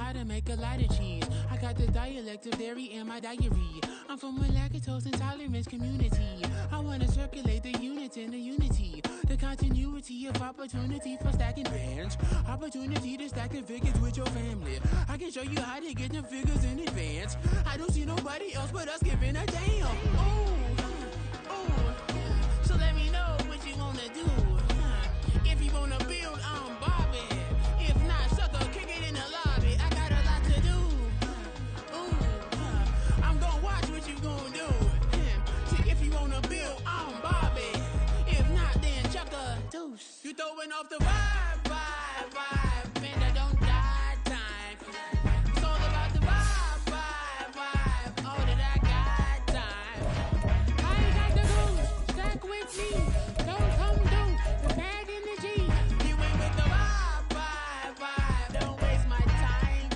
how to make a lot of cheese. I got the dialect of dairy in my diary. I'm from a lactose intolerance community. I want to circulate the units in the unity. The continuity of opportunity for stacking bands. Opportunity to stack the figures with your family. I can show you how to get the figures in advance. I don't see nobody else but us giving a damn. So let me know what you wanna do. If you wanna build, I'm Bobby. If not, sucker, kick it in the lobby. I got a lot to do. I'm gonna watch what you gonna do. See, if you wanna build, I'm Bobby. If not, then chuck a deuce. You throwing off the vibe. Man, I don't die time. It's all about the vibe. All that I got time. I ain't got the goose. Stack with me. Don't come through. The bag in the G. You ain't with the vibe. Don't waste my time.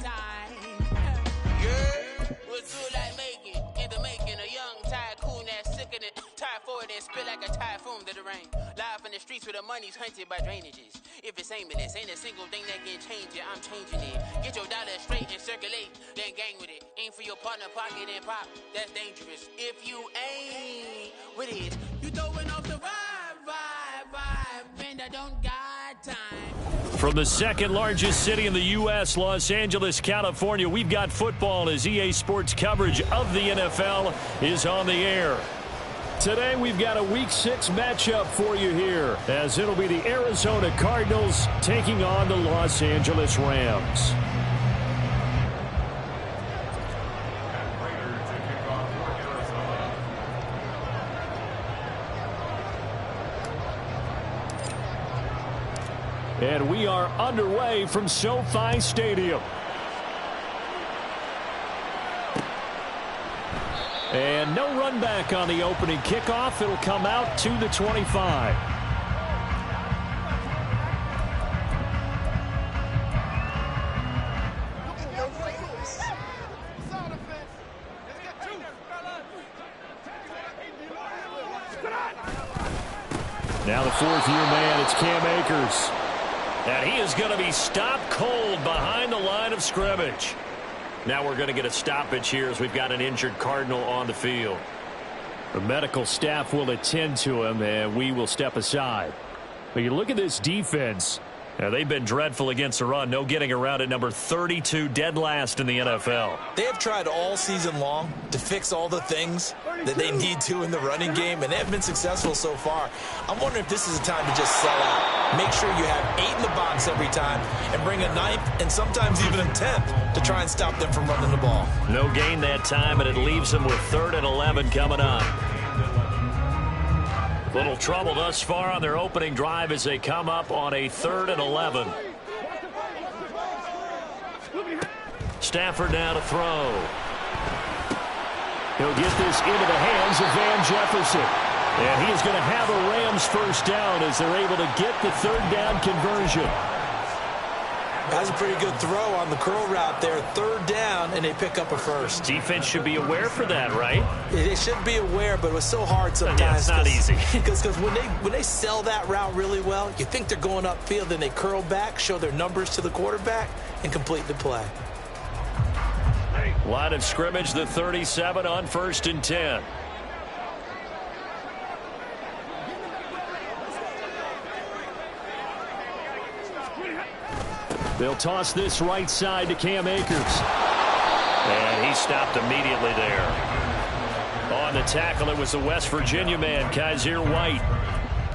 Yeah. What's good like making? In the making, a young tycoon that's sickening. Tide forward and spit like a typhoon to the rain. Live in the streets where the money's hunted by drainages. If it's aimless, ain't a single thing that can change it. I'm changing it. Get your dollar straight and circulate, then gang with it. Aim for your partner, pocket and pop. That's dangerous. If you ain't with it, you throwing off the vibe. And I don't got time. From the second largest city in the U.S., Los Angeles, California, we've got football as EA Sports coverage of the NFL is on the air. Today we've got a Week 6 matchup for you here, as it'll be the Arizona Cardinals taking on the Los Angeles Rams. And we are underway from SoFi Stadium. And no run back on the opening kickoff. It'll come out to the 25. Now the fourth-year man, it's Cam Akers. And he is going to be stopped cold behind the line of scrimmage. Now we're going to get a stoppage here as we've got an injured Cardinal on the field. The medical staff will attend to him, and we will step aside. But you look at this defense. Now, they've been dreadful against the run. No getting around at number 32, dead last in the NFL. They have tried all season long to fix all the things that they need to in the running game, and they have been successful so far. I'm wondering if this is a time to just sell out. Make sure you have 8 in the box every time and bring a 9th and sometimes even a 10th to try and stop them from running the ball. No gain that time, and it leaves them with 3rd and 11 coming up. Little trouble thus far on their opening drive as they come up on a 3rd and 11. Stafford now to throw. He'll get this into the hands of Van Jefferson. And he is going to have a Rams first down as they're able to get the 3rd down conversion. That's a pretty good throw on the curl route there. 3rd down, and they pick up a first. Defense should be aware for that, right? They should be aware, but it was so hard sometimes. Yeah, it's not easy. Because when they sell that route really well, you think they're going upfield, then they curl back, show their numbers to the quarterback, and complete the play. Line of scrimmage, the 37 on 1st and 10. They'll toss this right side to Cam Akers. And he stopped immediately there. On the tackle, it was the West Virginia man, Kaiser White.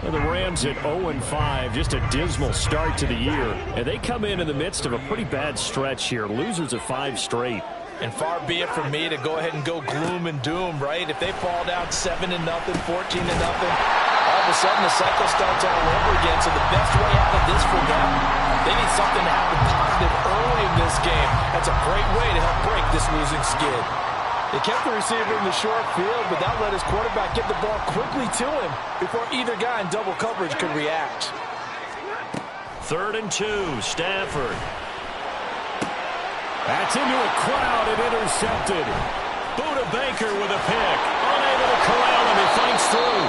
And the Rams at 0-5, just a dismal start to the year. And they come in the midst of a pretty bad stretch here. Losers of 5 straight. And far be it from me to go ahead and go gloom and doom, right? If they fall down 7-0, 14-0, all of a sudden the cycle starts all over again. So the best way out of this for them, they need something to happen positive early in this game. That's a great way to help break this losing skid. They kept the receiver in the short field, but that let his quarterback get the ball quickly to him before either guy in double coverage could react. 3rd and 2, Stafford. That's into a crowd and intercepted. Buda Baker with a pick. Unable to corral him. He fights through.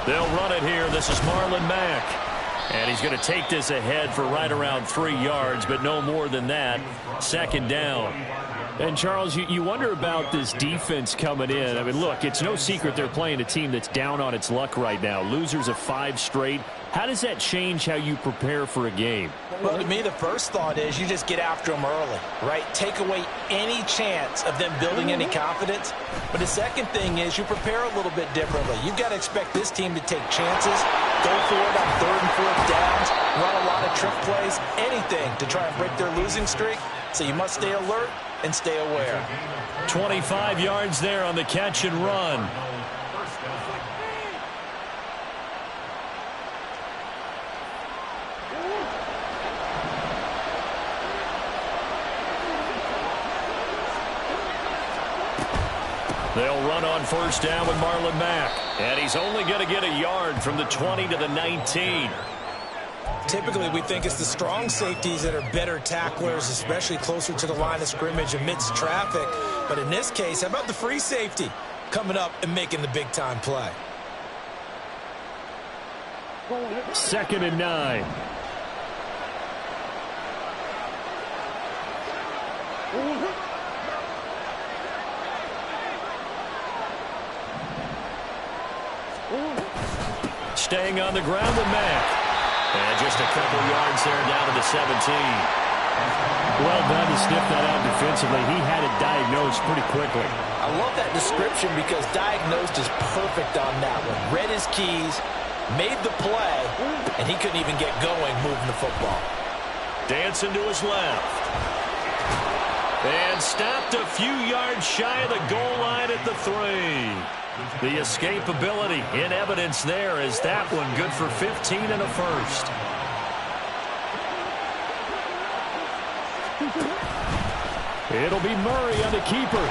They'll run it here. This is Marlon Mack. And he's going to take this ahead for right around 3 yards, but no more than that. Second down. And, Charles, you wonder about this defense coming in. I mean, look, it's no secret they're playing a team that's down on its luck right now. Losers of 5 straight. How does that change how you prepare for a game? Well, to me, the first thought is you just get after them early, right? Take away any chance of them building any confidence. But the second thing is you prepare a little bit differently. You've got to expect this team to take chances, go for it on 3rd and 4th downs, run a lot of trick plays, anything to try and break their losing streak. So you must stay alert and stay aware. 25 yards there on the catch and run. They'll run on 1st down with Marlon Mack. And he's only going to get a yard from the 20 to the 19. Typically, we think it's the strong safeties that are better tacklers, especially closer to the line of scrimmage amidst traffic. But in this case, how about the free safety coming up and making the big-time play? 2nd and 9. Staying on the ground with Mack. And just a couple yards there down to the 17. Well done to sniff that out defensively. He had it diagnosed pretty quickly. I love that description because diagnosed is perfect on that one. Read his keys, made the play, and he couldn't even get going moving the football. Dancing to his left. And stopped a few yards shy of the goal line at the 3. The escapability in evidence there is that one good for 15 and a first. It'll be Murray on the keeper.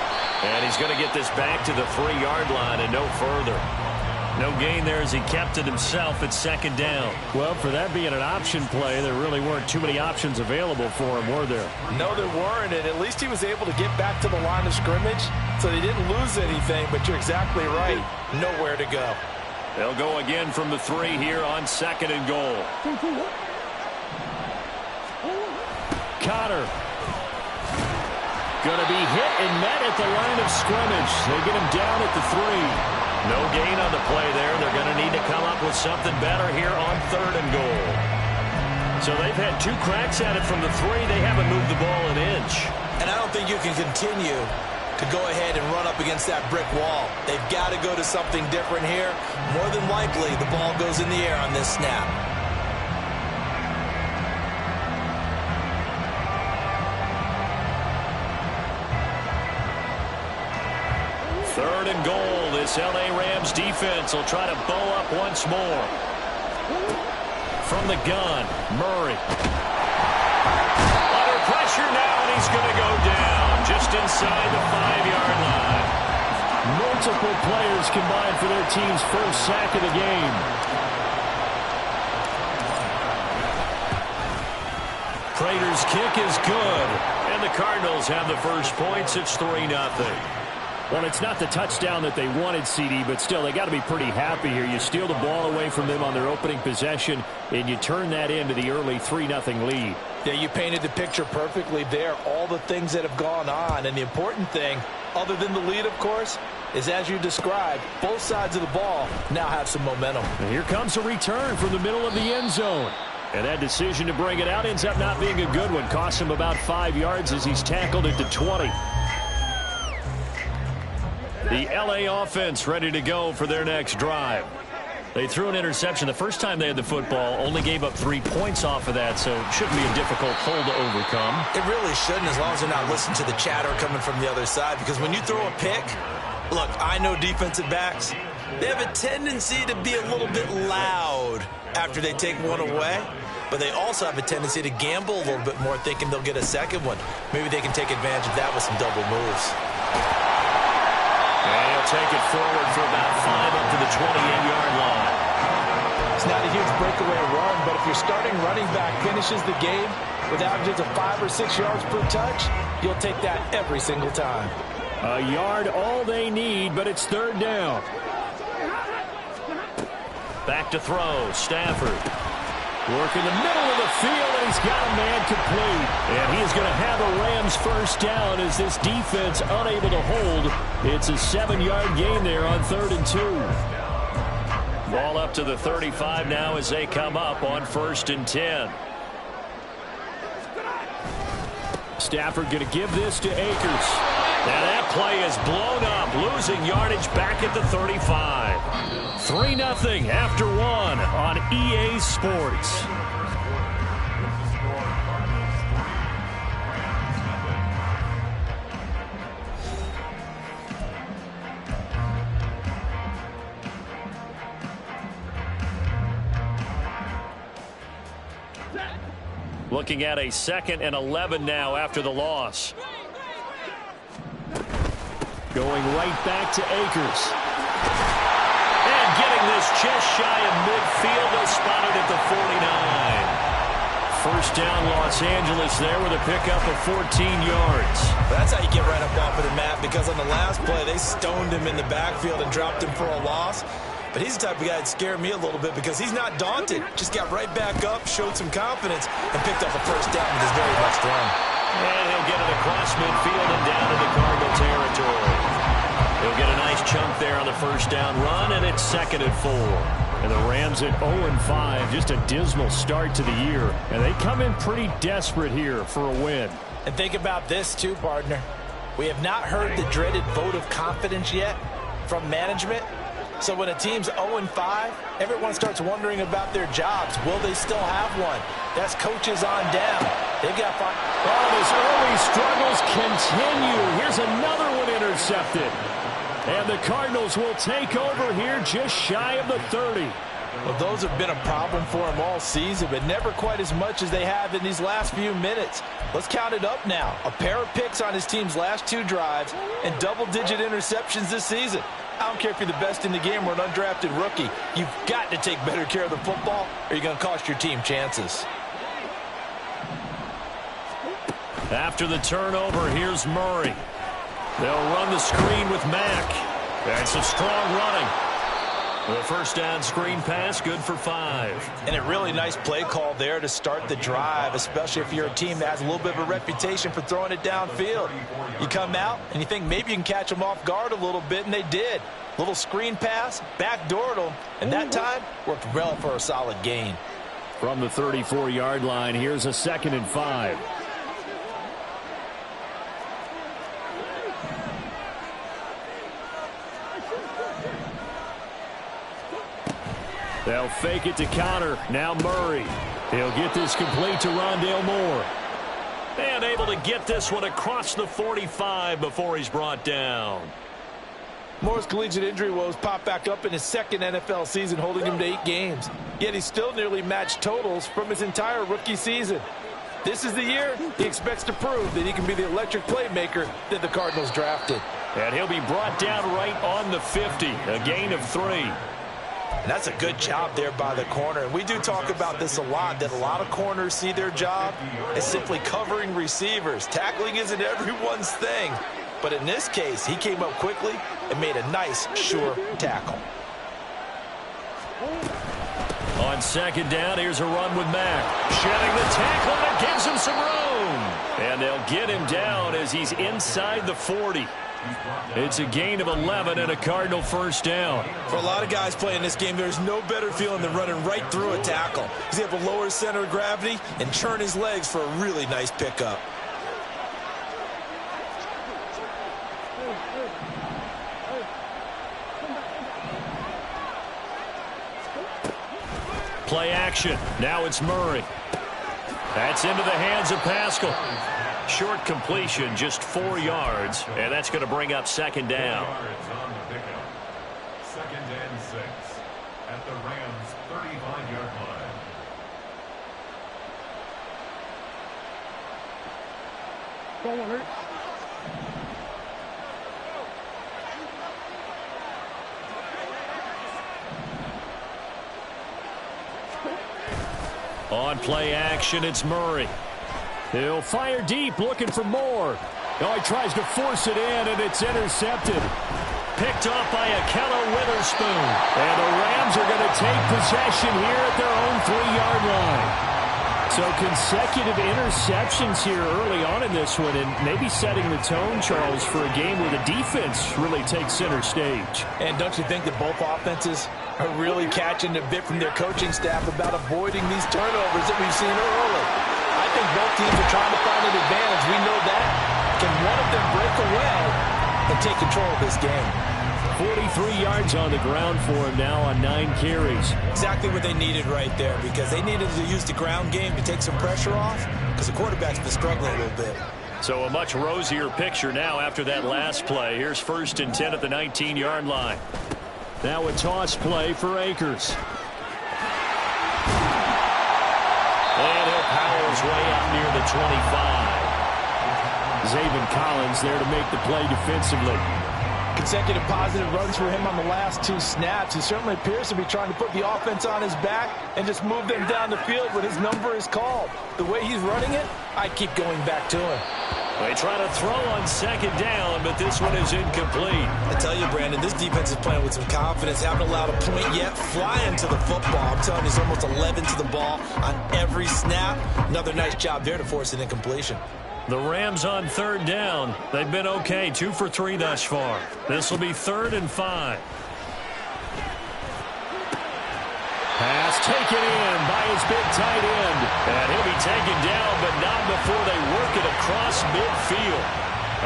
And he's going to get this back to the 3-yard line and no further. No gain there as he kept it himself at 2nd down. Well, for that being an option play, there really weren't too many options available for him, were there? No, there weren't, and at least he was able to get back to the line of scrimmage, so they didn't lose anything, but you're exactly right. Nowhere to go. They'll go again from the 3 here on 2nd and goal. Cotter. Going to be hit and met at the line of scrimmage. They get him down at the 3. No gain on the play there. They're going to need to come up with something better here on 3rd and goal. So they've had 2 cracks at it from the 3. They haven't moved the ball an inch. And I don't think you can continue to go ahead and run up against that brick wall. They've got to go to something different here. More than likely, the ball goes in the air on this snap. Third and goal. This L.A. Rams defense will try to bow up once more. From the gun, Murray. Under pressure now, and he's going to go down just inside the 5-yard line. Multiple players combined for their team's first sack of the game. Prater's kick is good, and the Cardinals have the first points. It's 3-0. Well, it's not the touchdown that they wanted, CD, but still, they got to be pretty happy here. You steal the ball away from them on their opening possession, and you turn that into the early 3-0 lead. Yeah, you painted the picture perfectly there, all the things that have gone on. And the important thing, other than the lead, of course, is as you described, both sides of the ball now have some momentum. And here comes a return from the middle of the end zone. And that decision to bring it out ends up not being a good one. Costs him about 5 yards as he's tackled at the 20. The L.A. offense ready to go for their next drive. They threw an interception the first time they had the football, only gave up 3 points off of that, so it shouldn't be a difficult hole to overcome. It really shouldn't, as long as they're not listening to the chatter coming from the other side, because when you throw a pick, look, I know defensive backs, they have a tendency to be a little bit loud after they take one away, but they also have a tendency to gamble a little bit more, thinking they'll get a second one. Maybe they can take advantage of that with some double moves. And he'll take it forward for about 5 up to the 28-yard line. It's not a huge breakaway run, but if your starting running back finishes the game with averages of 5 or 6 yards per touch, you'll take that every single time. A yard all they need, but it's 3rd down. Back to throw. Stafford. Working the middle of the field, and he's got a man complete. And he is going to have a Rams first down as this defense unable to hold. It's a 7-yard gain there on 3rd and 2. Ball up to the 35 now as they come up on 1st and 10. Stafford going to give this to Akers. Now that play is blown up, losing yardage back at the 35. 3-0 after 1 on EA Sports. Looking at a 2nd and 11 now after the loss. Going right back to Akers. And getting this just shy of midfield. They'll spot it at the 49. First down, Los Angeles there with a pickup of 14 yards. That's how you get right up off of the mat, because on the last play, they stoned him in the backfield and dropped him for a loss. But he's the type of guy that scared me a little bit because he's not daunted. Just got right back up, showed some confidence, and picked up a first down with his very next run. And he'll get it across midfield and down into Cardinal territory. He'll get a nice chunk there on the first down run, and it's 2nd and 4. And the Rams at 0-5, just a dismal start to the year. And they come in pretty desperate here for a win. And think about this too, partner. We have not heard the dreaded vote of confidence yet from management. So when a team's 0-5, everyone starts wondering about their jobs. Will they still have one? That's coaches on down. They've got 5. Oh, his early struggles continue. Here's another one intercepted. And the Cardinals will take over here just shy of the 30. Well, those have been a problem for them all season, but never quite as much as they have in these last few minutes. Let's count it up now. A pair of picks on his team's last 2 drives and double-digit interceptions this season. I don't care if you're the best in the game or an undrafted rookie. You've got to take better care of the football or you're going to cost your team chances. After the turnover, here's Murray. They'll run the screen with Mack. That's a strong running. The first down screen pass, good for 5. And a really nice play call there to start the drive, especially if you're a team that has a little bit of a reputation for throwing it downfield. You come out and you think maybe you can catch them off guard a little bit, and they did. Little screen pass, backdoored them, and that time worked well for a solid gain. From the 34-yard line, here's a 2nd and 5. They'll fake it to counter. Now Murray. He'll get this complete to Rondale Moore. And able to get this one across the 45 before he's brought down. Moore's collegiate injury woes pop back up in his 2nd NFL season, holding him to 8 games. Yet he still nearly matched totals from his entire rookie season. This is the year he expects to prove that he can be the electric playmaker that the Cardinals drafted. And he'll be brought down right on the 50, a gain of 3. And that's a good job there by the corner. And we do talk about this a lot, that a lot of corners see their job as simply covering receivers. Tackling isn't everyone's thing. But in this case, he came up quickly and made a nice, sure tackle. On 2nd down, here's a run with Mack. Shedding the tackle, and it gives him some room. And they'll get him down as he's inside the 40. It's a gain of 11 and a Cardinal first down. For a lot of guys playing this game, there's no better feeling than running right through a tackle. He's able to lower his center of gravity and turn his legs for a really nice pickup. Play action. Now it's Murray. That's into the hands of Pascal. Short completion, just 4 yards, and that's going to bring up 2nd down. 2nd and 6 at the Rams' 35-yard line. On play action, it's Murray. He'll fire deep, looking for more. Oh, he tries to force it in, and it's intercepted. Picked off by Akello Witherspoon. And the Rams Rams are going to take possession here at their own 3-yard line. So consecutive interceptions here early on in this one, and maybe setting the tone, Charles, for a game where the defense really takes center stage. And don't you think that both offenses are really catching a bit from their coaching staff about avoiding these turnovers that we've seen early? I think both teams are trying to find an advantage. We know that. Can one of them break away and take control of this game? 43 yards on the ground for him now on 9 carries. Exactly what they needed right there, because they needed to use the ground game to take some pressure off, because the quarterback's been struggling a little bit. So a much rosier picture now after that last play. Here's 1st and 10 at the 19-yard line. Now a toss play for Akers. And he'll power his way out near the 25. Zaven Collins there to make the play defensively. Consecutive positive runs for him on the last 2 snaps. He certainly appears to be trying to put the offense on his back and just move them down the field when his number is called. The way he's running it, I keep going back to him. They try to throw on 2nd down, but this one is incomplete. I tell you, Brandon, this defense is playing with some confidence. Haven't allowed a point yet. Flying to the football. I'm telling you, he's almost 11 to the ball on every snap. Another nice job there to force an incompletion. The Rams on 3rd down. They've been okay, 2 for 3 thus far. This will be 3rd and 5. Pass taken in by his big tight end. And he'll be taken down, but not before they work it across midfield.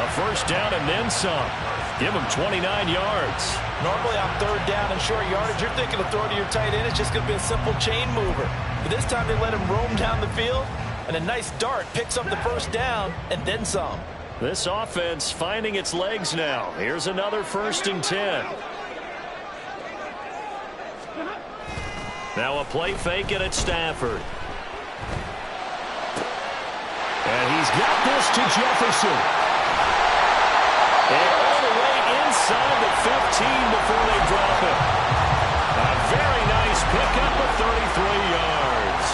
A 1st down and then some. Give him 29 yards. Normally on 3rd down and short yardage, you're thinking of throwing to your tight end. It's just going to be a simple chain mover. But this time they let him roam down the field. And a nice dart picks up the 1st down and then some. This offense finding its legs now. Here's another 1st and 10. Now a play fake it at Stafford. And he's got this to Jefferson. And all the way inside the 15 before they drop it. A very nice pickup of 33 yards.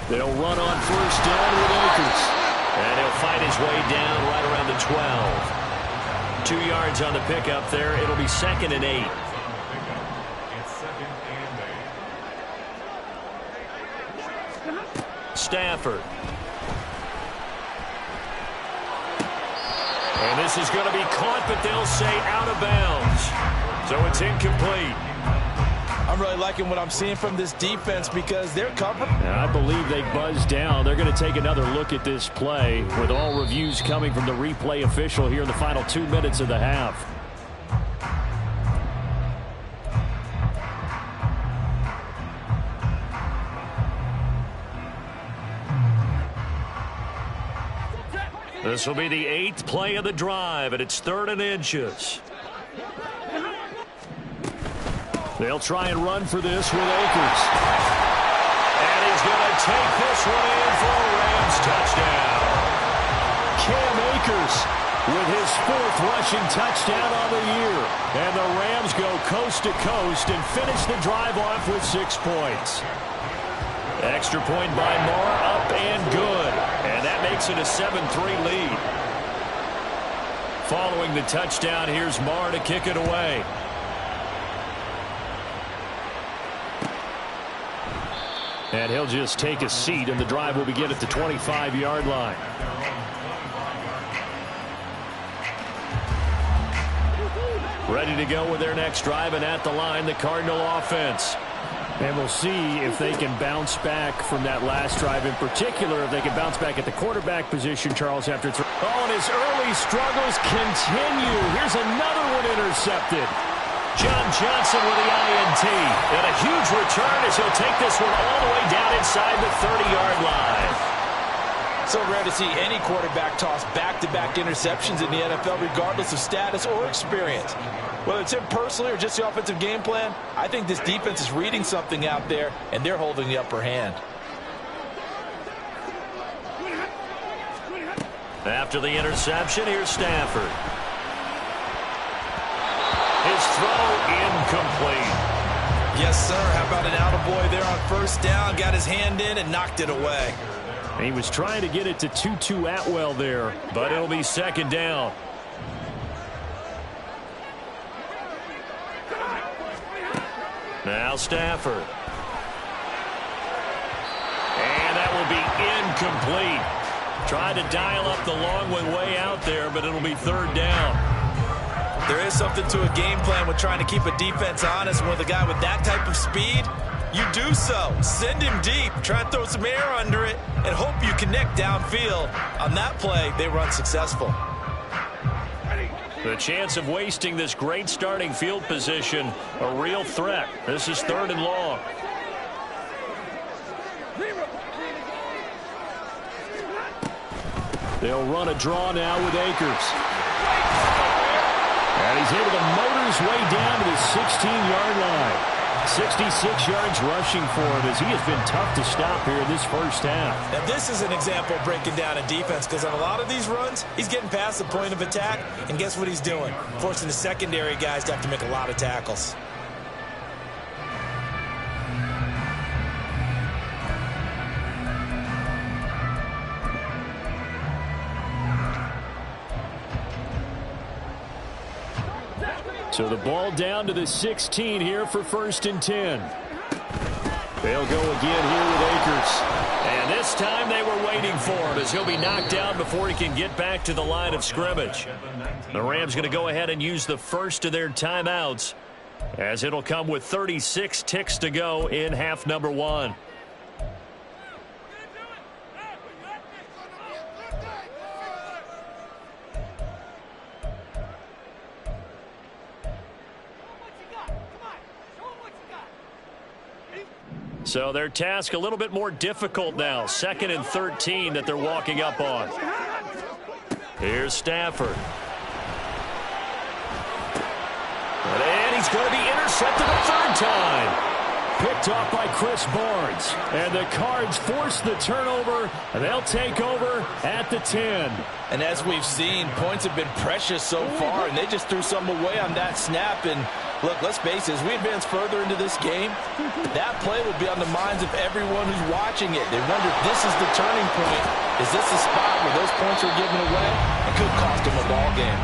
They'll run on 1st down with Akers. And he'll fight his way down right around the 12. 2 yards on the pickup there. It'll be 2nd and 8. It's 2nd and 8. Stafford. And this is going to be caught, but they'll say out of bounds. So it's incomplete. I'm really liking what I'm seeing from this defense because they're covered. I believe they buzzed down. They're going to take another look at this play with all reviews coming from the replay official here in the final 2 minutes of the half. This will be the 8th play of the drive, and it's 3rd and inches. They'll try and run for this with Akers. And he's going to take this one in for a Rams touchdown. Cam Akers with his 4th rushing touchdown on the year. And the Rams go coast to coast and finish the drive off with 6 points. Extra point by Moore, up and good. And that makes it a 7-3 lead. Following the touchdown, here's Moore to kick it away. And he'll just take a seat, and the drive will begin at the 25-yard line. Ready to go with their next drive, and at the line, the Cardinal offense. And we'll see if they can bounce back from that last drive, in particular, if they can bounce back at the quarterback position, Charles, after and his early struggles continue. Here's another one intercepted. John Johnson with the INT. And a huge return as he'll take this one all the way down inside the 30-yard line. So rare to see any quarterback toss back-to-back interceptions in the NFL, regardless of status or experience. Whether it's him personally or just the offensive game plan, I think this defense is reading something out there, and they're holding the upper hand. After the interception, here's Stafford. His throw incomplete. Yes, sir. How about an attaboy there on first down? Got his hand in and knocked it away. He was trying to get it to Tutu Atwell there, but it'll be second down. Now Stafford. And that will be incomplete. Tried to dial up the long one way out there, but it'll be third down. There is something to a game plan with trying to keep a defense honest. With a guy with that type of speed, you do so. Send him deep. Try and throw some air under it and hope you connect downfield. On that play, they were unsuccessful. The chance of wasting this great starting field position, a real threat. This is third and long. They'll run a draw now with Akers. And he's able to motor his way down to the 16-yard line. 66 yards rushing for him as he has been tough to stop here this first half. Now this is an example of breaking down a defense, because on a lot of these runs, he's getting past the point of attack, and guess what he's doing? Forcing the secondary guys to have to make a lot of tackles. So the ball down to the 16 here for first and 10. They'll go again here with Akers. And this time they were waiting for him as he'll be knocked down before he can get back to the line of scrimmage. The Rams going to go ahead and use the first of their timeouts as it'll come with 36 ticks to go in half number one. So their task a little bit more difficult now. 2nd and 13 that they're walking up on. Here's Stafford. And he's going to be intercepted a third time. Picked off by Chris Barnes. And the Cards force the turnover. And they'll take over at the 10. And as we've seen, points have been precious so far, and they just threw some away on that snap. And look, let's face it, as we advance further into this game, that play will be on the minds of everyone who's watching it. They wonder if this is the turning point. Is this the spot where those points are given away? It could cost them a ball game.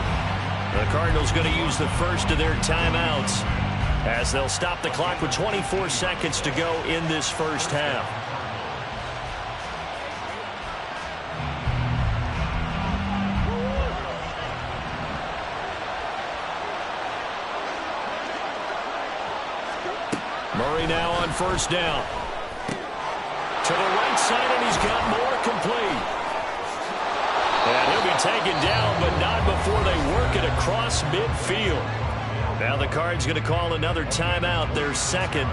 The Cardinals going to use the first of their timeouts as they'll stop the clock with 24 seconds to go in this first half. Murray now on first down. To the right side, and he's got more complete. And he'll be taken down, but not before they work it across midfield. Now the Cards going to call another timeout, their second.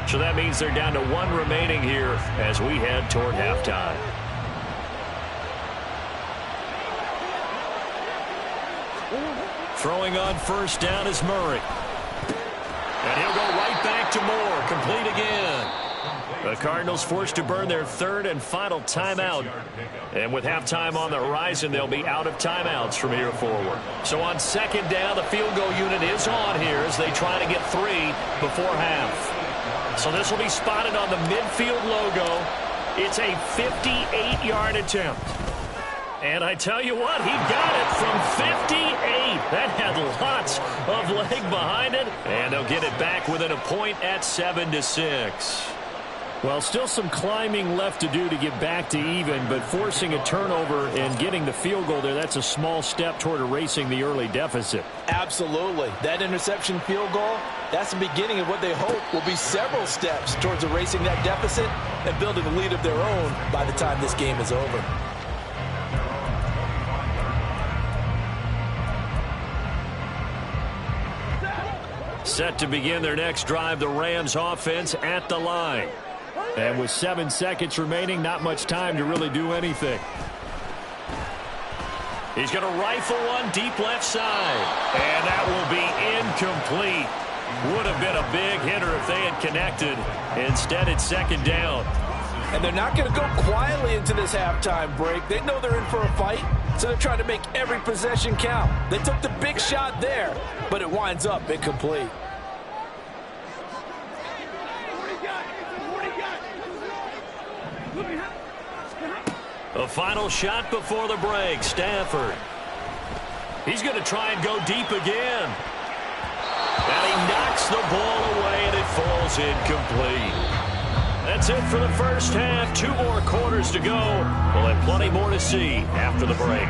So that means they're down to one remaining here as we head toward halftime. Throwing on first down is Murray. And he'll go right back to Moore. Complete again. The Cardinals forced to burn their third and final timeout. And with halftime on the horizon, they'll be out of timeouts from here forward. So on second down, the field goal unit is on here as they try to get 3 before half. So this will be spotted on the midfield logo. It's a 58-yard attempt. And I tell you what, he got it from 58. That had lots of leg behind it. And they'll get it back within a point at 7-6. Well, still some climbing left to do to get back to even, but forcing a turnover and getting the field goal there, that's a small step toward erasing the early deficit. Absolutely. That interception field goal, that's the beginning of what they hope will be several steps towards erasing that deficit and building a lead of their own by the time this game is over. Set to begin their next drive, the Rams offense at the line. And with 7 seconds remaining, not much time to really do anything. He's going to rifle one deep left side. And that will be incomplete. Would have been a big hitter if they had connected. Instead, it's second down. And they're not going to go quietly into this halftime break. They know they're in for a fight, so they're trying to make every possession count. They took the big shot there, but it winds up incomplete. The final shot before the break, Stafford. He's going to try and go deep again. And he knocks the ball away, and it falls incomplete. That's it for the first half. 2 more quarters to go. We'll have plenty more to see after the break.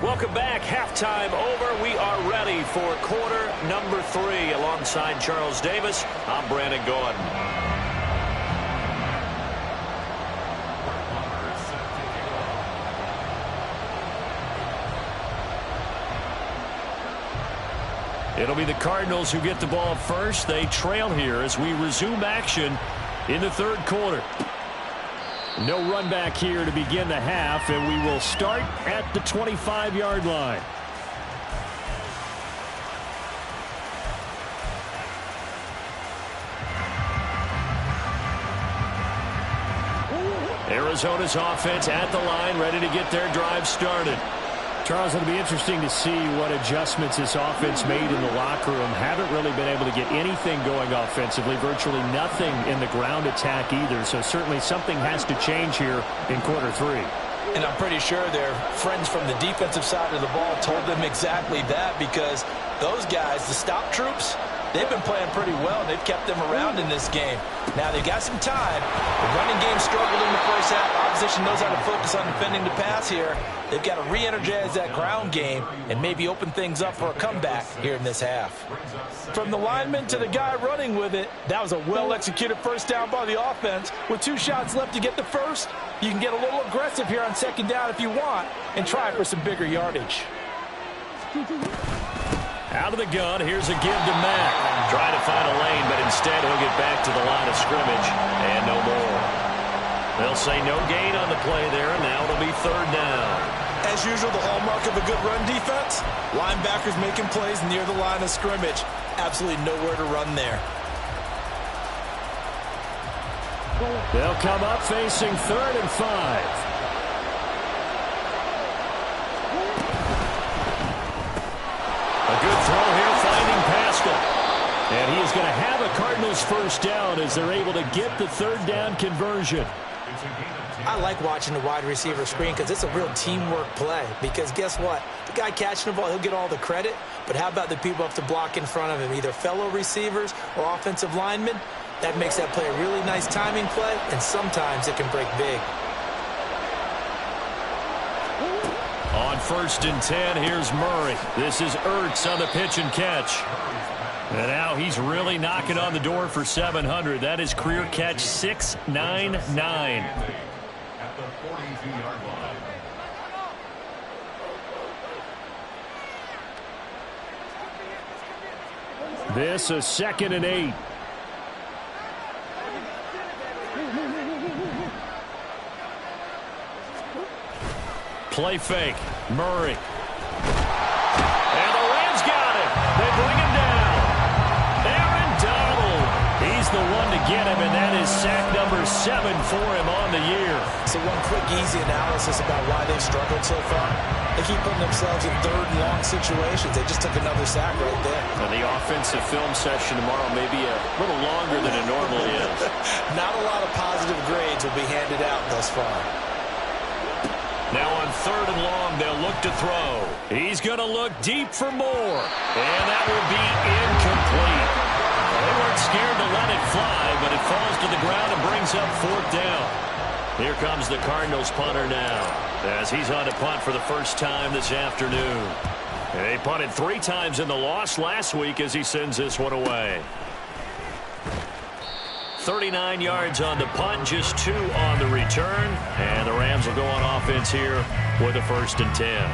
Welcome back. Halftime over. We are ready for quarter number 3. Alongside Charles Davis, I'm Brandon Gordon. It'll be the Cardinals who get the ball first. They trail here as we resume action in the third quarter. No run back here to begin the half, and we will start at the 25-yard line. Arizona's offense at the line, ready to get their drive started. Charles, it'll be interesting to see what adjustments this offense made in the locker room. Haven't really been able to get anything going offensively, virtually nothing in the ground attack either. So certainly something has to change here in quarter 3. And I'm pretty sure their friends from the defensive side of the ball told them exactly that, because those guys, the stop troops, they've been playing pretty well. They've kept them around in this game. Now they've got some time. The running game struggled in the first half. Opposition knows how to focus on defending the pass here. They've got to re-energize that ground game and maybe open things up for a comeback here in this half. From the lineman to the guy running with it, that was a well-executed first down by the offense. With 2 shots left to get the first, you can get a little aggressive here on second down if you want and try for some bigger yardage. Out of the gun, here's a give to Mack. Trying to find a lane, but instead he'll get back to the line of scrimmage and no more. They'll say no gain on the play there, and now it'll be third down. As usual, the hallmark of a good run defense, linebackers making plays near the line of scrimmage. Absolutely nowhere to run there. They'll come up facing 3rd and 5. A good throw here, finding Pascal. And he is going to have a Cardinals first down as they're able to get the third down conversion. I like watching the wide receiver screen because it's a real teamwork play. Because guess what? The guy catching the ball, he'll get all the credit. But how about the people up to block in front of him, either fellow receivers or offensive linemen? That makes that play a really nice timing play, and sometimes it can break big. On 1st and 10, here's Murray. This is Ertz on the pitch and catch. And now he's really knocking on the door for 700. That is career catch 699. At the 42-yard line. This is 2nd and 8. Play fake. Murray. And the Rams got it. They bring him down. Aaron Donald. He's the one to get him, and that is sack number 7 for him on the year. So one quick, easy analysis about why they've struggled so far. They keep putting themselves in 3rd and long situations. They just took another sack right there. And the offensive film session tomorrow may be a little longer than it normally is. Not a lot of positive grades will be handed out thus far. Now on 3rd and long, they'll look to throw. He's going to look deep for more. And that will be incomplete. They weren't scared to let it fly, but it falls to the ground and brings up 4th down. Here comes the Cardinals punter now, as he's on to punt for the first time this afternoon. They punted 3 times in the loss last week as he sends this one away. 39 yards on the punt, just 2 on the return. And the Rams will go on offense here with a 1st and 10.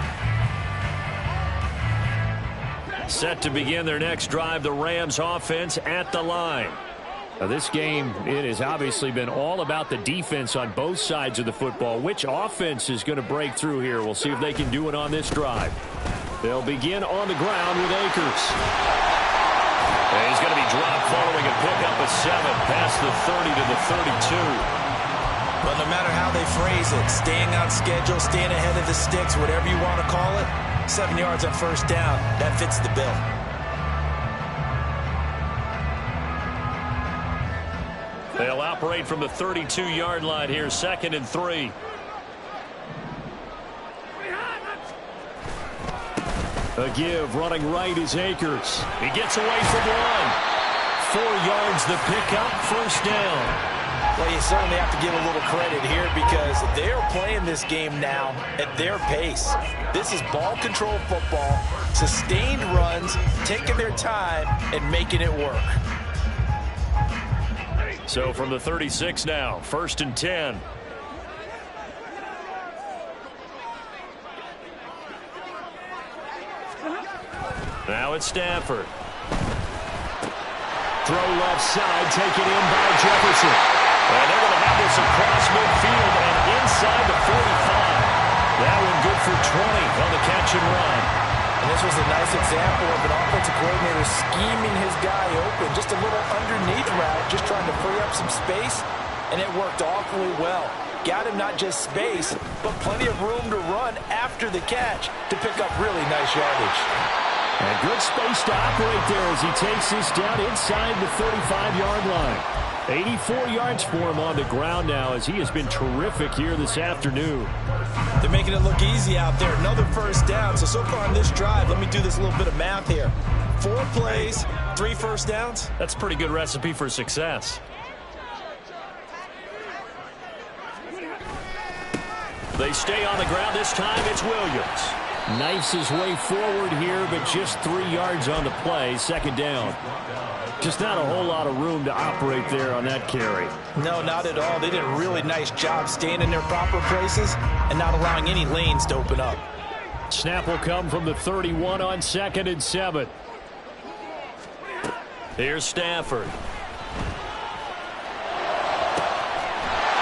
Set to begin their next drive, the Rams offense at the line. Now this game, it has obviously been all about the defense on both sides of the football. Which offense is going to break through here? We'll see if they can do it on this drive. They'll begin on the ground with Akers. And he's going to be dropped following a pickup of 7 past the 30 to the 32. But no matter how they phrase it, staying on schedule, staying ahead of the sticks, whatever you want to call it, 7 yards on first down, that fits the bill. They'll operate from the 32-yard line here, 2nd and 3. A give, running right is Akers. He gets away from 1. 4 yards the pickup, first down. Well, you certainly have to give a little credit here because they're playing this game now at their pace. This is ball control football, sustained runs, taking their time and making it work. So from the 36 now, 1st and 10. Now it's Stafford. Throw left side, taken in by Jefferson. And they're going to have this across midfield and inside the 45. That one good for 20 on the catch and run. And this was a nice example of an offensive coordinator scheming his guy open. Just a little underneath route, just trying to free up some space, and it worked awfully well. Got him not just space, but plenty of room to run after the catch to pick up really nice yardage. And good space to operate there as he takes this down inside the 35-yard line. 84 yards for him on the ground now as he has been terrific here this afternoon. They're making it look easy out there. Another first down. So far on this drive, let me do this little bit of math here. 4 plays, 3 first downs. That's a pretty good recipe for success. They stay on the ground. This time it's Williams. Knifes his way forward here, but just 3 yards on the play. 2nd down. Just not a whole lot of room to operate there on that carry. No, not at all. They did a really nice job staying in their proper places and not allowing any lanes to open up. Snap will come from the 31 on 2nd and 7. Here's Stafford.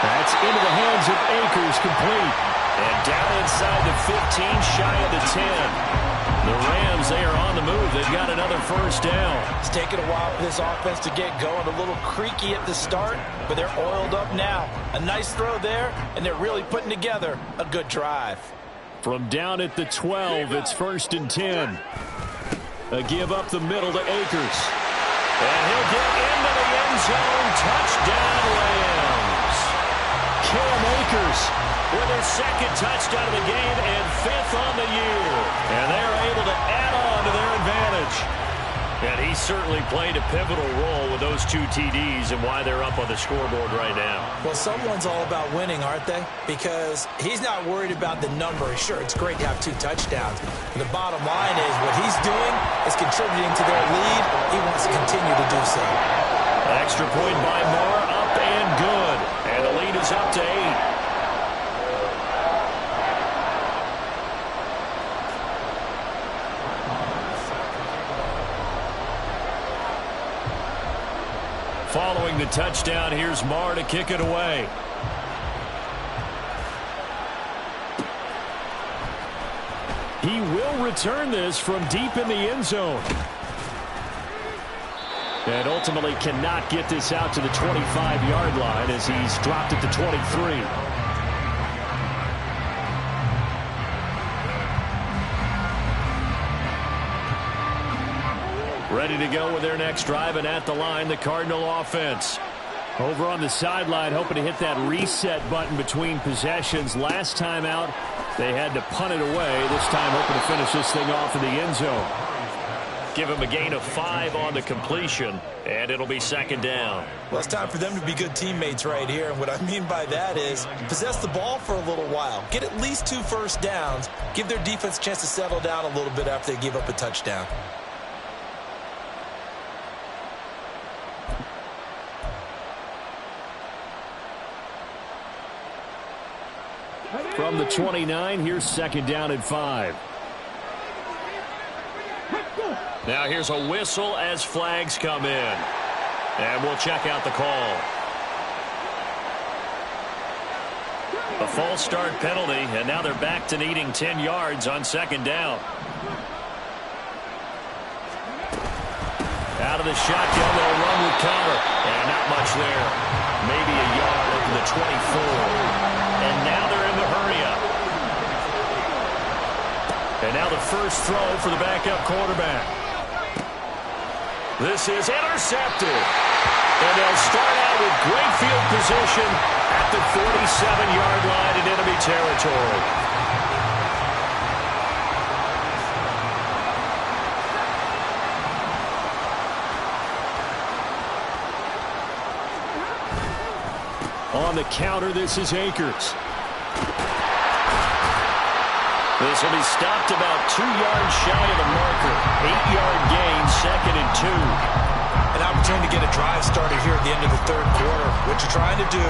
That's into the hands of Akers, complete. And down inside the 15, shy of the 10. The Rams, they are on the move. They've got another first down. It's taken a while for this offense to get going. A little creaky at the start, but they're oiled up now. A nice throw there, and they're really putting together a good drive. From down at the 12, it's 1st and 10. A give up the middle to Akers. And he'll get into the end zone. Touchdown, Rams. Cam Akers with his 2nd touchdown of the game and 5th on the year. And they're able to add on to their advantage. And he certainly played a pivotal role with those 2 TDs and why they're up on the scoreboard right now. Well, someone's all about winning, aren't they? Because he's not worried about the number. Sure, it's great to have 2 touchdowns. But the bottom line is what he's doing is contributing to their lead. He wants to continue to do so. Extra point by Moore, up and good. And the lead is up to 8. Following the touchdown, here's Marr to kick it away. He will return this from deep in the end zone. And ultimately cannot get this out to the 25-yard line as he's dropped at the 23. Ready to go with their next drive, and at the line, the Cardinal offense. Over on the sideline, hoping to hit that reset button between possessions. Last time out, they had to punt it away. This time, hoping to finish this thing off in the end zone. Give him a gain of 5 on the completion, and it'll be 2nd down. Well, it's time for them to be good teammates right here. And what I mean by that is possess the ball for a little while. Get at least 2 first downs. Give their defense a chance to settle down a little bit after they give up a touchdown. From the 29, here's 2nd down and 5. Now here's a whistle as flags come in. And we'll check out the call. A false start penalty, and now they're back to needing 10 yards on 2nd down. out of the shotgun. They'll run with cover. And not much there. Maybe a yard up to the 24. And now they're in the hurry-up. And now the first throw for the backup quarterback. This is intercepted. And they'll start out with great field position at the 47-yard line in enemy territory. On the counter, this is Akers. This will be stopped about 2 yards shy of the marker. 8-yard gain, 2nd and 2. An opportunity to get a drive started here at the end of the third quarter. What you're trying to do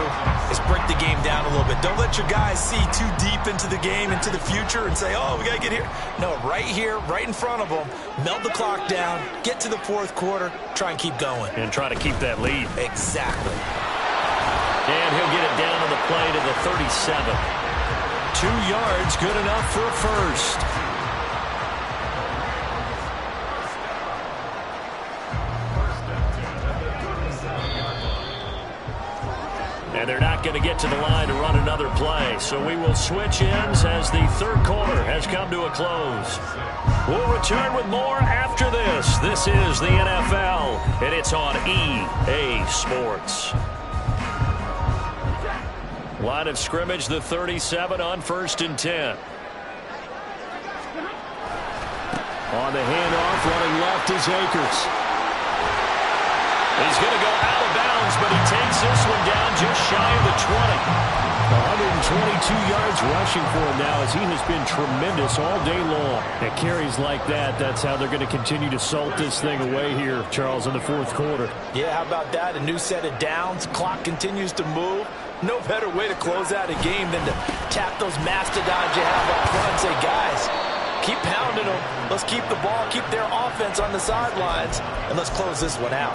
is break the game down a little bit. Don't let your guys see too deep into the game, into the future, and say, oh, we got to get here. No, right here, right in front of them, melt the clock down, get to the fourth quarter, try and keep going. And try to keep that lead. Exactly. And he'll get it down on the play to the 37. 2 yards, good enough for a first. And they're not going to get to the line to run another play. So we will switch ends as the third quarter has come to a close. We'll return with more after this. This is the NFL, and it's on EA Sports. Line of scrimmage, the 37 on 1st and 10. On the handoff, running left is Akers. He's going to go out of bounds, but he takes this one down just shy of the 20. 122 yards rushing for him now as he has been tremendous all day long. At carries like that, that's how they're going to continue to salt this thing away here, Charles, in the fourth quarter. Yeah, how about that? A new set of downs. Clock continues to move. No better way to close out a game than to tap those mastodons you have up front and say, guys, keep pounding them. Let's keep the ball, keep their offense on the sidelines, and let's close this one out.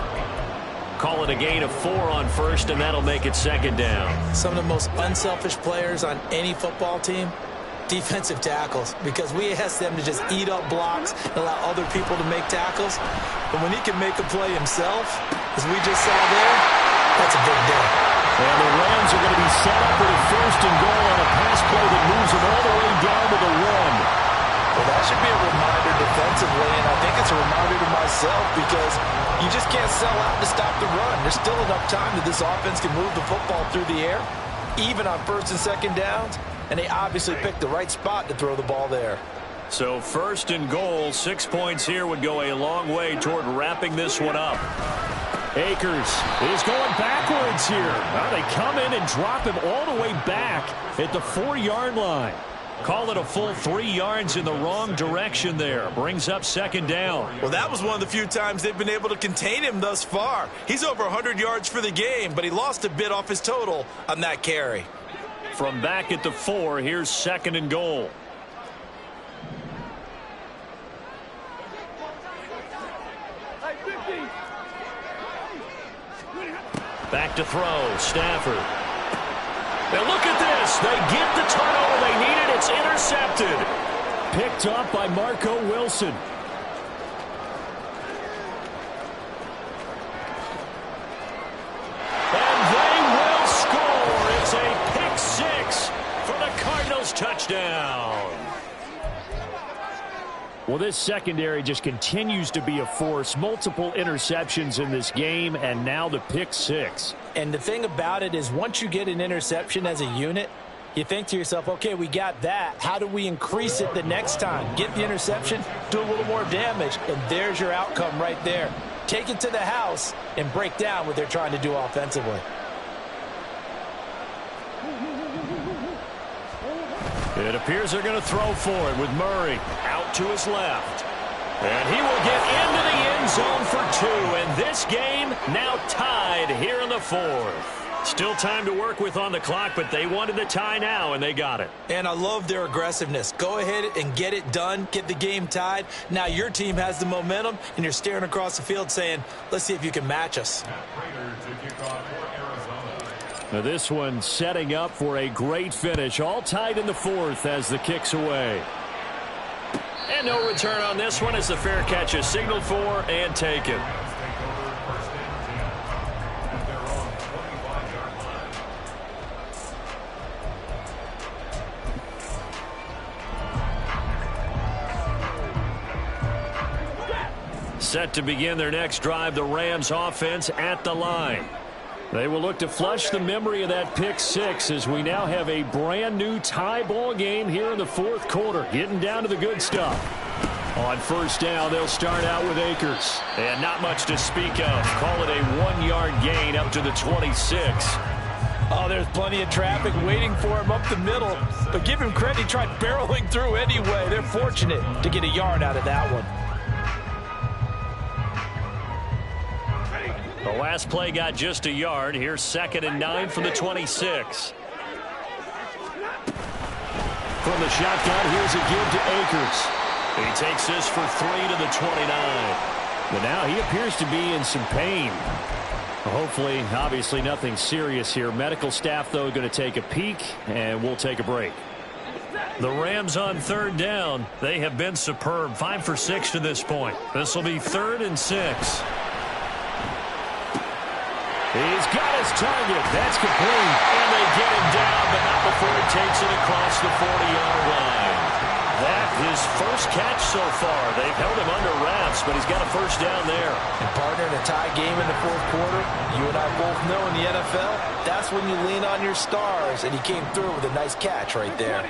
Call it a gain of 4 on first, and that'll make it 2nd down. Some of the most unselfish players on any football team, defensive tackles, because we ask them to just eat up blocks and allow other people to make tackles. But when he can make a play himself, as we just saw there, that's a big day. And the Rams are going to be set up with a 1st and goal on a pass play that moves them all the way down to the 1. Well, that should be a reminder defensively, and I think it's a reminder to myself because you just can't sell out to stop the run. There's still enough time that this offense can move the football through the air, even on 1st and 2nd downs, and they obviously picked the right spot to throw the ball there. So 1st and goal, 6 points here would go a long way toward wrapping this one up. Akers is going backwards here. Well, they come in and drop him all the way back at the 4-yard line. Call it a full 3 yards in the wrong direction there. Brings up 2nd down. Well, that was one of the few times they've been able to contain him thus far. He's over 100 yards for the game, but he lost a bit off his total on that carry. From back at the 4, here's 2nd and goal. Back to throw, Stafford. Now look at this. They get the turnover they needed. It's intercepted. Picked up by Marco Wilson. And they will score. It's a pick 6 for the Cardinals touchdown. Well, this secondary just continues to be a force. Multiple interceptions in this game, and now the pick 6. And the thing about it is once you get an interception as a unit, you think to yourself, okay, we got that. How do we increase it the next time? Get the interception, do a little more damage, and there's your outcome right there. Take it to the house and break down what they're trying to do offensively. It appears they're going to throw for it with Murray out to his left. And he will get into the end zone for 2. And this game now tied here in the 4th. Still time to work with on the clock, but they wanted the tie now, and they got it. And I love their aggressiveness. Go ahead and get it done. Get the game tied. Now your team has the momentum, and you're staring across the field saying, let's see if you can match us. Now this one setting up for a great finish. All tied in the 4th as the kick's away. And no return on this one as the fair catch is signaled for and taken. Set to begin their next drive, the Rams offense at the line. They will look to flush the memory of that pick six as we now have a brand new tie ball game here in the fourth quarter. Getting down to the good stuff. On first down, they'll start out with Akers. And not much to speak of. Call it a 1-yard gain up to the 26. Oh, there's plenty of traffic waiting for him up the middle. But give him credit, he tried barreling through anyway. They're fortunate to get a yard out of that one. The last play got just a yard. Here's 2nd and 9 from the 26. From the shotgun, here's a give to Akers. He takes this for 3 to the 29. But now he appears to be in some pain. Hopefully, obviously nothing serious here. Medical staff, though, going to take a peek, and we'll take a break. The Rams on third down. They have been superb. 5 for 6 to this point. This will be 3rd and 6. He's got his target. That's complete. And they get him down, but not before he takes it across the 40-yard line. That his first catch so far. They've held him under wraps, but he's got a first down there. And partner, in a tie game in the fourth quarter, you and I both know in the NFL, that's when you lean on your stars. And he came through with a nice catch right there.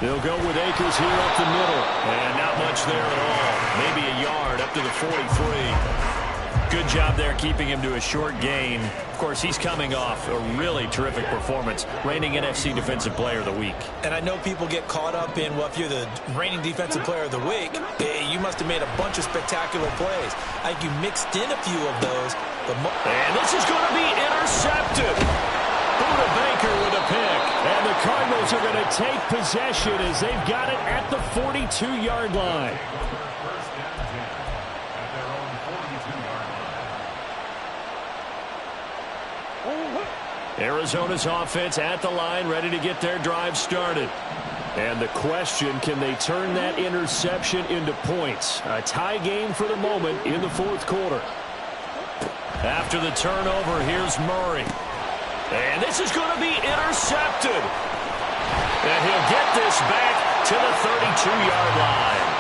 They'll go with Akers here up the middle. And not much there at all. Maybe a yard up to the 43. Good job there keeping him to a short gain. Of course, he's coming off a really terrific performance. Reigning NFC Defensive Player of the Week. And I know people get caught up in, well, if you're the reigning Defensive Player of the Week, you must have made a bunch of spectacular plays. I think you mixed in a few of those. And this is going to be intercepted. Buda Baker with a pick. And the Cardinals are going to take possession as they've got it at the 42-yard line. Arizona's offense at the line, ready to get their drive started. And the question, can they turn that interception into points? A tie game for the moment in the fourth quarter. After the turnover, here's Murray. And this is going to be intercepted. And he'll get this back to the 32-yard line.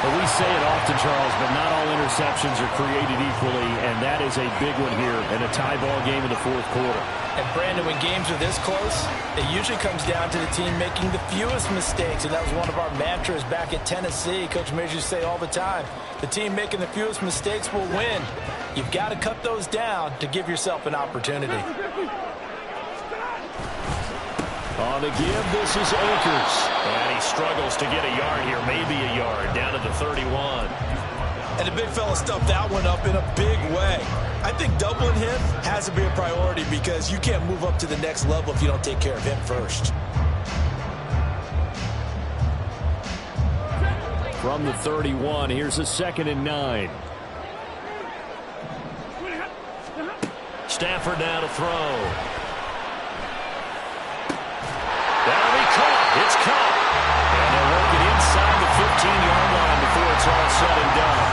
But we say it often, Charles, but not all interceptions are created equally, and that is a big one here in a tie ball game in the fourth quarter. And, Brandon, when games are this close, it usually comes down to the team making the fewest mistakes, and that was one of our mantras back at Tennessee. Coach Major used to say all the time, the team making the fewest mistakes will win. You've got to cut those down to give yourself an opportunity. On the give, this is Akers. And he struggles to get a yard here, maybe a yard, down to the 31. And the big fella stuffed that one up in a big way. I think doubling him has to be a priority because you can't move up to the next level if you don't take care of him first. From the 31, here's a 2nd and 9. Stafford now to throw. That'll be caught. It's caught. And they'll work it inside the 15-yard line before it's all said and done.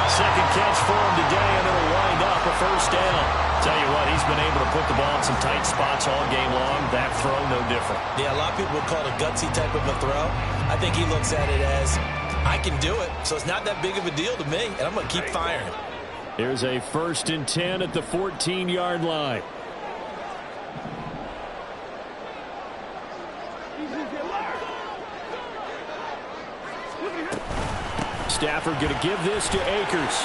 Second catch for him today, and it'll wind up a first down. Tell you what, he's been able to put the ball in some tight spots all game long. That throw, no different. Yeah, a lot of people would call it a gutsy type of a throw. I think he looks at it as, I can do it, so it's not that big of a deal to me, and I'm going to keep firing. Here's a 1st and 10 at the 14-yard line. Stafford going to give this to Akers.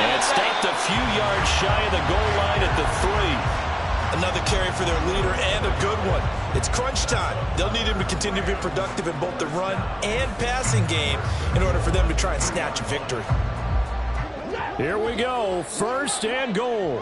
And stopped a few yards shy of the goal line at the 3. Another carry for their leader and a good one. It's crunch time. They'll need him to continue to be productive in both the run and passing game in order for them to try and snatch a victory. Here we go. 1st and goal.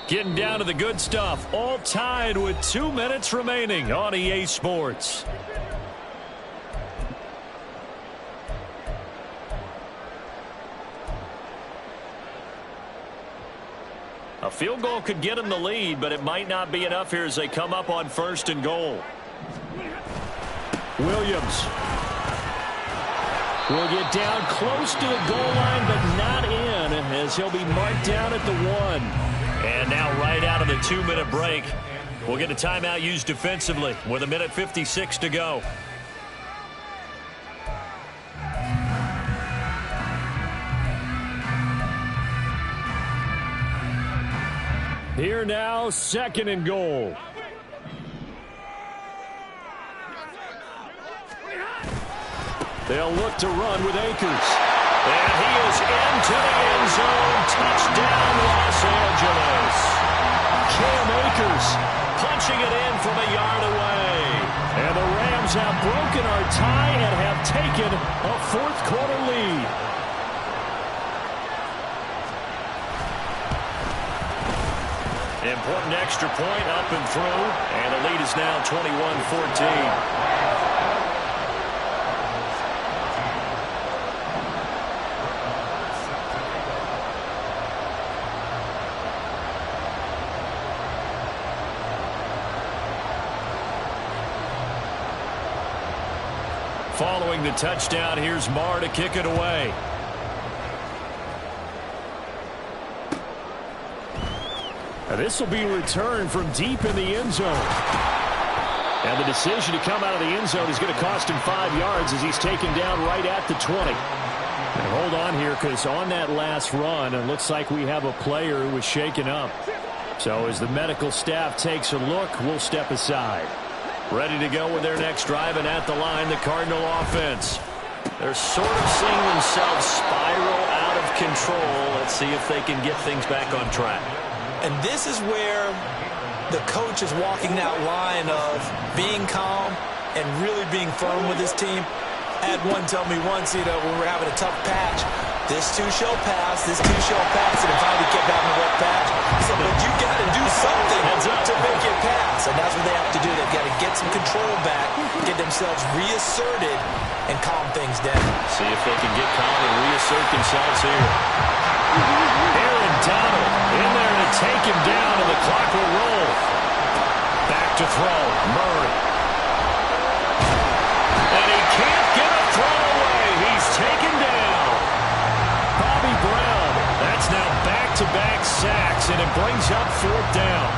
Getting down to the good stuff. All tied with 2 minutes remaining on EA Sports. A field goal could get them the lead, but it might not be enough here as they come up on 1st and goal. Williams will get down close to the goal line, but not in, as he'll be marked down at the 1. And now right out of the 2-minute break, we'll get a timeout used defensively with 1:56 to go. Here now, 2nd and goal. They'll look to run with Akers. And he is into the end zone. Touchdown, Los Angeles. Cam Akers punching it in from a yard away. And the Rams have broken our tie and have taken a 4th quarter lead. Important extra point up and through. And the lead is now 21-14. Following the touchdown, here's Marr to kick it away. Now this will be returned from deep in the end zone. And the decision to come out of the end zone is going to cost him 5 yards as he's taken down right at the 20. And hold on here, because on that last run, it looks like we have a player who was shaken up. So as the medical staff takes a look, we'll step aside. Ready to go with their next drive, and at the line, the Cardinal offense. They're sort of seeing themselves spiral out of control. Let's see if they can get things back on track. And this is where the coach is walking that line of being calm and really being firm with his team. I had one tell me once, when we're having a tough patch, this too shall pass, this too shall pass, and if finally kept having a rough patch, he said, but you got to do something to make it pass. And that's what they have to do. They've got to get some control back, get themselves reasserted, and calm things down. See if they can get calm and reassert themselves here. Aaron Donald in there to take him down, and the clock will roll. Back to throw, Murray. And he can't get a throw away. He's taken down. Bobby Brown. That's now back-to-back sacks, and it brings up 4th down.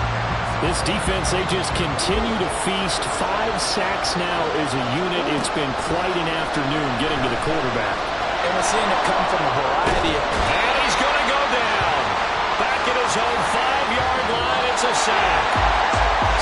This defense, they just continue to feast. 5 sacks now as a unit. It's been quite an afternoon getting to the quarterback. And we're seeing it come from a variety of... And he's going to go down. Back at his own 5-yard line, it's a sack.